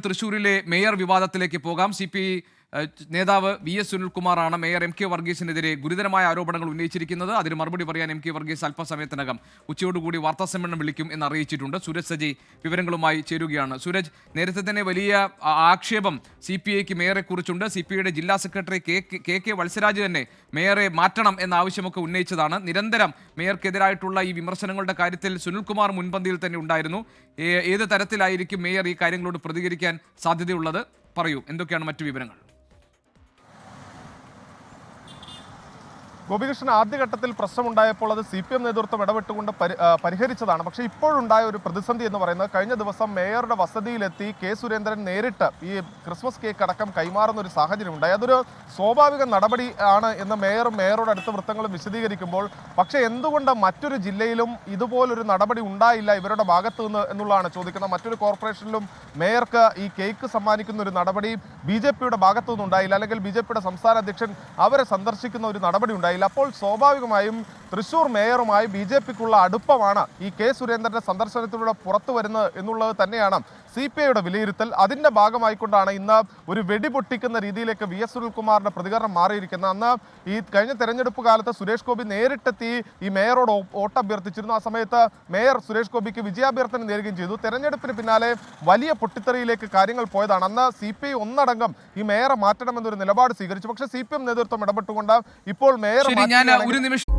തൃശ്ശൂരിലെ മേയർ വിവാദത്തിലേക്ക് പോകാം. CPI നേതാവ് VS സുനിൽകുമാറാണ് മേയർ MK വർഗീസിനെതിരെ ഗുരുതരമായ ആരോപണങ്ങൾ ഉന്നയിച്ചിരിക്കുന്നത്. അതിന് മറുപടി പറയാൻ MK വർഗീസ് അല്പസമയത്തിനകം ഉച്ചയോടുകൂടി വാർത്താസമ്മേളനം വിളിക്കും എന്ന് അറിയിച്ചിട്ടുണ്ട്. സൂരജ് സജി വിവരങ്ങളുമായി ചേരുകയാണ്. സൂരജ്, നേരത്തെ തന്നെ വലിയ ആക്ഷേപം CPIക്ക് മേയറെ കുറിച്ചുണ്ട്. CPIയുടെ ജില്ലാ സെക്രട്ടറി KK വത്സരാജ് തന്നെ മേയറെ മാറ്റണം എന്ന ആവശ്യമൊക്കെ ഉന്നയിച്ചതാണ്. നിരന്തരം മേയർക്കെതിരായിട്ടുള്ള ഈ വിമർശനങ്ങളുടെ കാര്യത്തിൽ സുനിൽകുമാർ മുൻപന്തിയിൽ തന്നെ ഉണ്ടായിരുന്നു. ഏത് തരത്തിലായിരിക്കും മേയർ ഈ കാര്യങ്ങളോട് പ്രതികരിക്കാൻ സാധ്യതയുള്ളത്? പറയൂ, എന്തൊക്കെയാണ് മറ്റു വിവരങ്ങൾ? ഗോപികൃഷ്ണൻ, ആദ്യഘട്ടത്തിൽ പ്രശ്നമുണ്ടായപ്പോൾ അത് CPM നേതൃത്വം ഇടപെട്ടുകൊണ്ട് പരിഹരിച്ചതാണ്. പക്ഷേ ഇപ്പോഴുണ്ടായ ഒരു പ്രതിസന്ധി എന്ന് പറയുന്നത്, കഴിഞ്ഞ ദിവസം മേയറുടെ വസതിയിലെത്തി K സുരേന്ദ്രൻ നേരിട്ട് ഈ ക്രിസ്മസ് കേക്ക് അടക്കം കൈമാറുന്ന ഒരു സാഹചര്യം ഉണ്ടായി. അതൊരു സ്വാഭാവിക നടപടി ആണ് എന്ന് മേയറുടെ അടുത്ത വൃത്തങ്ങളും വിശദീകരിക്കുമ്പോൾ, പക്ഷേ എന്തുകൊണ്ട് മറ്റൊരു ജില്ലയിലും ഇതുപോലൊരു നടപടി ഉണ്ടായില്ല ഇവരുടെ ഭാഗത്തു നിന്ന് എന്നുള്ളതാണ് ചോദിക്കുന്നത്. മറ്റൊരു കോർപ്പറേഷനിലും മേയർക്ക് ഈ കേക്ക് സമ്മാനിക്കുന്ന ഒരു നടപടി BJPയുടെ ഭാഗത്തു നിന്നുണ്ടായില്ല, അല്ലെങ്കിൽ BJPയുടെ സംസ്ഥാന അധ്യക്ഷൻ അവരെ സന്ദർശിക്കുന്ന ഒരു നടപടി ഉണ്ടായില്ല. അപ്പോൾ സ്വാഭാവികമായും തൃശൂർ മേയറുമായി BJPക്കുള്ള അടുപ്പമാണ് ഈ K സുരേന്ദ്രന്റെ സന്ദർശനത്തിലൂടെ പുറത്തു വരുന്നത് എന്നുള്ളത് തന്നെയാണ് CPIയുടെ വിലയിരുത്തൽ. അതിൻ്റെ ഭാഗമായിക്കൊണ്ടാണ് ഇന്ന് ഒരു വെടിപൊട്ടിക്കുന്ന രീതിയിലേക്ക് VS സുനിൽകുമാറിന്റെ പ്രതികരണം മാറിയിരിക്കുന്നത്. അന്ന് ഈ കഴിഞ്ഞ തെരഞ്ഞെടുപ്പ് കാലത്ത് സുരേഷ് ഗോപി നേരിട്ടെത്തി ഈ മേയറോട് വോട്ട് അഭ്യർത്ഥിച്ചിരുന്നു. ആ സമയത്ത് മേയർ സുരേഷ് ഗോപിക്ക് വിജയാഭ്യർത്ഥന നേരുകയും ചെയ്തു. തെരഞ്ഞെടുപ്പിന് പിന്നാലെ വലിയ പൊട്ടിത്തെറിയിലേക്ക് കാര്യങ്ങൾ പോയതാണ്. അന്ന് CPI ഒന്നടങ്കം ഈ മേയറെ മാറ്റണമെന്നൊരു നിലപാട് സ്വീകരിച്ചു. പക്ഷേ CPM നേതൃത്വം ഇടപെട്ടുകൊണ്ട് ഇപ്പോൾ മേയർ ഒരു നിമിഷം